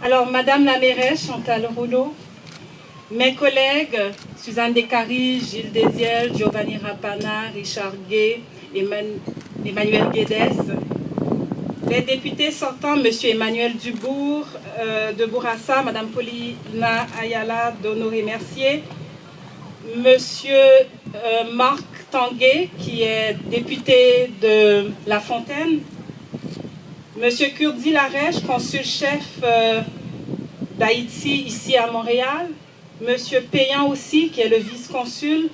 Alors, Madame la mairesse Chantal Rouleau, mes collègues Suzanne Descaries, Gilles Désiel, Giovanni Rapana, Richard Gay, Emmanuel Guedes, les députés sortants, M. Emmanuel Dubourg de Bourassa, Mme Paulina Ayala d'Honoré-Mercier, M. Marc Tanguay, qui est député de La Fontaine, M. Kurdi Larèche, consul-chef d'Haïti ici à Montréal, M. Payan aussi, qui est le vice-consul,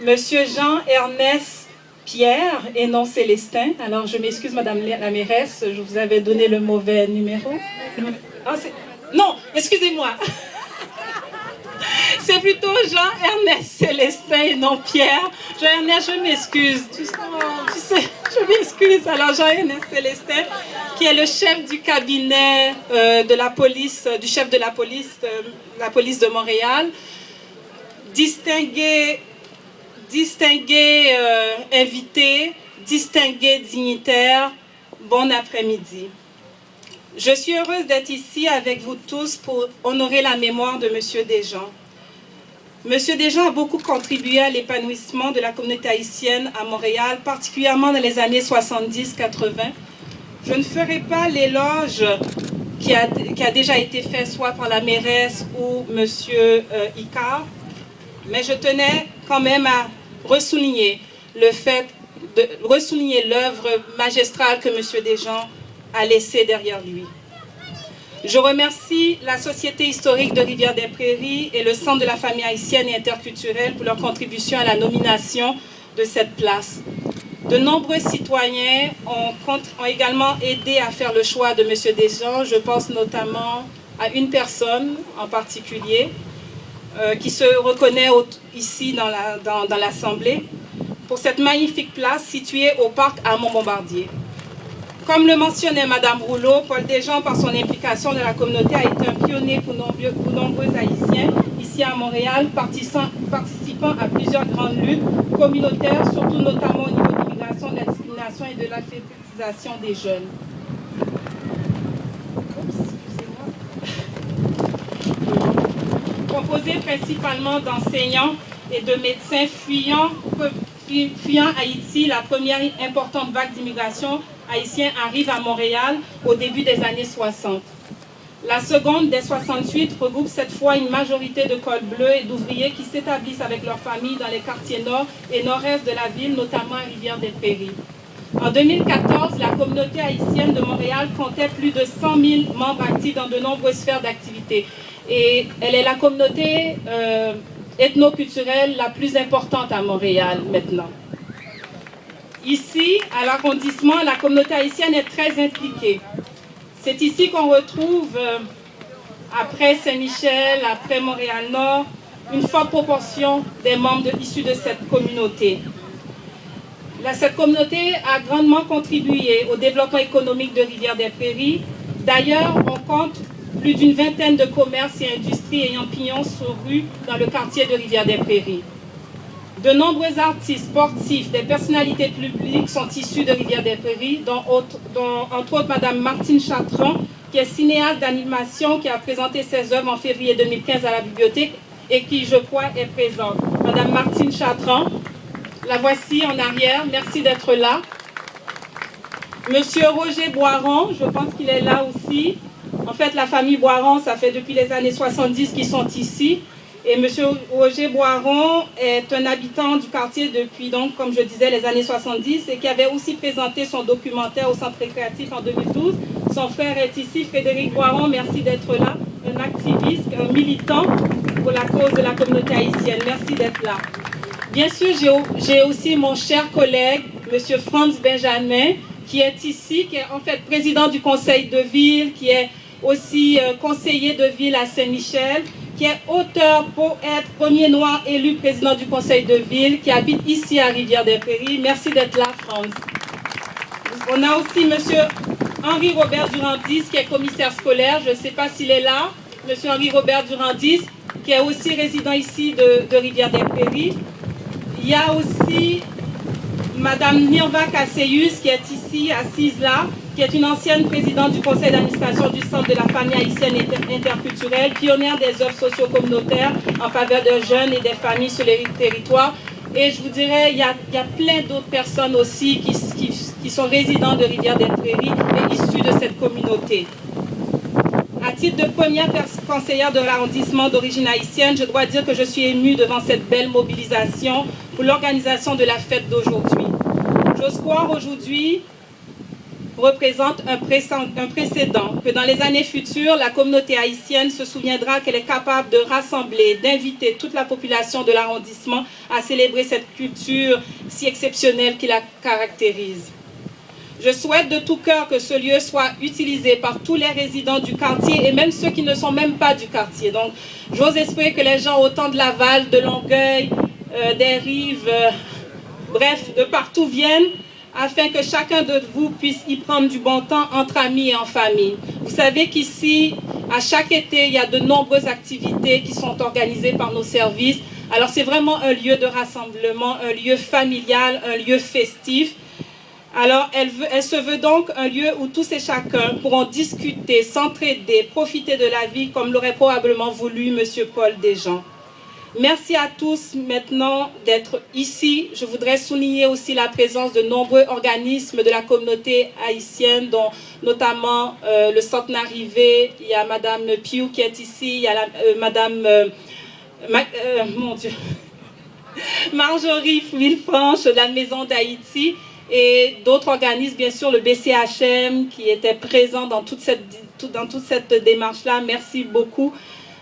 M. Jean-Ernest Pierre et non Célestin. Alors je m'excuse Madame la mairesse, je vous avais donné le mauvais numéro. Non, excusez-moi. C'est plutôt Jean-Ernest Célestin et non Pierre. Jean-Ernest, je m'excuse. Tu sais, je m'excuse. Alors Jean-Ernest Célestin, qui est le chef du cabinet de la police, du chef de la police de Montréal, distingué invité, distingué dignitaire, bon après-midi. Je suis heureuse d'être ici avec vous tous pour honorer la mémoire de M. Desjean. M. Desjean a beaucoup contribué à l'épanouissement de la communauté haïtienne à Montréal, particulièrement dans les années 70-80. Je ne ferai pas l'éloge qui a déjà été fait soit par la mairesse ou M. Icard, mais je tenais quand même à ressouligner l'œuvre magistrale que M. Desjean a laissée derrière lui. Je remercie la Société historique de Rivière-des-Prairies et le Centre de la famille haïtienne et interculturelle pour leur contribution à la nomination de cette place. De nombreux citoyens ont également aidé à faire le choix de M. Desjean. Je pense notamment à une personne en particulier qui se reconnaît ici dans l'Assemblée pour cette magnifique place située au parc Armand-Bombardier. Comme le mentionnait Mme Rouleau, Paul Desjean, par son implication dans la communauté, a été un pionnier pour nombreux Haïtiens ici à Montréal, participant à plusieurs grandes luttes communautaires, surtout notamment au niveau de l'immigration, de la discrimination et de l'alphabétisation des jeunes. Composé principalement d'enseignants et de médecins fuyant Haïti, la première importante vague d'immigration haïtienne arrive à Montréal au début des années 60. La seconde, dès 68, regroupe cette fois une majorité de cols bleus et d'ouvriers qui s'établissent avec leurs familles dans les quartiers nord et nord-est de la ville, notamment à Rivière-des-Prairies. En 2014, la communauté haïtienne de Montréal comptait plus de 100 000 membres actifs dans de nombreuses sphères d'activité. Et elle est la communauté ethnoculturelle la plus importante à Montréal maintenant. Ici, à l'arrondissement, la communauté haïtienne est très impliquée. C'est ici qu'on retrouve, après Saint-Michel, après Montréal-Nord, une forte proportion des membres issus de cette communauté. Cette communauté a grandement contribué au développement économique de Rivière-des-Prairies. D'ailleurs, on compte plus d'une vingtaine de commerces et industries ayant pignon sur rue dans le quartier de Rivière-des-Prairies. De nombreux artistes, sportifs, des personnalités publiques sont issus de Rivière-des-Prairies, dont entre autres Mme Martine Chatran, qui est cinéaste d'animation, qui a présenté ses œuvres en février 2015 à la bibliothèque et qui, je crois, est présente. Mme Martine Chatran, la voici en arrière, merci d'être là. Monsieur Roger Boiron, je pense qu'il est là aussi. En fait, la famille Boiron, ça fait depuis les années 70 qu'ils sont ici. Et M. Roger Boiron est un habitant du quartier depuis, donc, comme je disais, les années 70 et qui avait aussi présenté son documentaire au Centre récréatif en 2012. Son frère est ici, Frédéric Boiron, merci d'être là, un activiste, un militant pour la cause de la communauté haïtienne. Merci d'être là. Bien sûr, j'ai aussi mon cher collègue, M. Franz Benjamin, qui est ici, qui est en fait président du conseil de ville, qui est aussi conseiller de ville à Saint-Michel, qui est auteur, poète, premier noir élu président du conseil de ville, qui habite ici à Rivière-des-Prairies. Merci d'être là, Franz. On a aussi M. Henri-Robert Durandis, qui est commissaire scolaire. Je ne sais pas s'il est là. M. Henri-Robert Durandis, qui est aussi résident ici de Rivière-des-Prairies. Il y a aussi Mme Nirva Kasséus, qui est ici, assise là, qui est une ancienne présidente du conseil d'administration du Centre de la famille haïtienne interculturelle, pionnière des œuvres socio-communautaires en faveur des jeunes et des familles sur les territoires. Et je vous dirais, il y a plein d'autres personnes aussi qui sont résidents de Rivière-des-Prairies et issus de cette communauté. À titre de première conseillère de l'arrondissement d'origine haïtienne, je dois dire que je suis émue devant cette belle mobilisation pour l'organisation de la fête d'aujourd'hui. J'ose croire aujourd'hui représente un précédent, que dans les années futures, la communauté haïtienne se souviendra qu'elle est capable de rassembler, d'inviter toute la population de l'arrondissement à célébrer cette culture si exceptionnelle qui la caractérise. Je souhaite de tout cœur que ce lieu soit utilisé par tous les résidents du quartier et même ceux qui ne sont même pas du quartier. Donc, j'ose espérer que les gens autant de Laval, de Longueuil, des Rives, bref, de partout viennent afin que chacun de vous puisse y prendre du bon temps entre amis et en famille. Vous savez qu'ici, à chaque été, il y a de nombreuses activités qui sont organisées par nos services. Alors, c'est vraiment un lieu de rassemblement, un lieu familial, un lieu festif. Alors, elle se veut donc un lieu où tous et chacun pourront discuter, s'entraider, profiter de la vie comme l'aurait probablement voulu M. Paul Desjans. Merci à tous maintenant d'être ici. Je voudrais souligner aussi la présence de nombreux organismes de la communauté haïtienne, dont notamment le Centre Arrivé. Il y a Madame Piou qui est ici, il y a Madame Marjorie Villefranche de la Maison d'Haïti. Et d'autres organismes, bien sûr, le BCHM qui était présent dans toute cette démarche-là. Merci beaucoup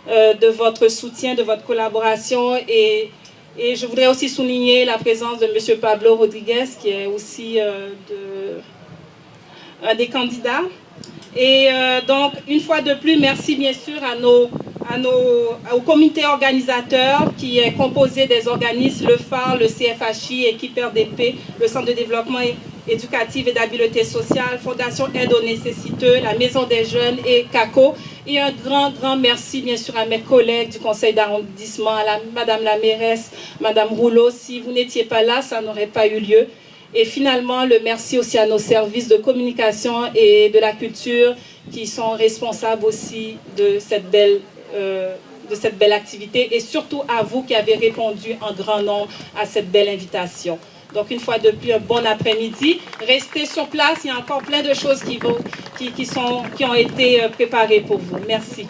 de votre soutien, de votre collaboration. Et je voudrais aussi souligner la présence de M. Pablo Rodriguez, qui est aussi un des candidats. Et donc, une fois de plus, merci bien sûr au comité organisateur qui est composé des organismes, le phare, le CFHI, Équipe RDP, le Centre de développement éducatif et d'habileté sociale, Fondation Aide aux nécessiteux, la Maison des jeunes et CACO. Et un grand merci bien sûr à mes collègues du conseil d'arrondissement, à Madame la mairesse, Madame Rouleau. Si vous n'étiez pas là, ça n'aurait pas eu lieu. Et finalement, le merci aussi à nos services de communication et de la culture qui sont responsables aussi de cette belle activité et surtout à vous qui avez répondu en grand nombre à cette belle invitation. Donc une fois de plus, un bon après-midi. Restez sur place, il y a encore plein de choses qui ont été préparées pour vous. Merci.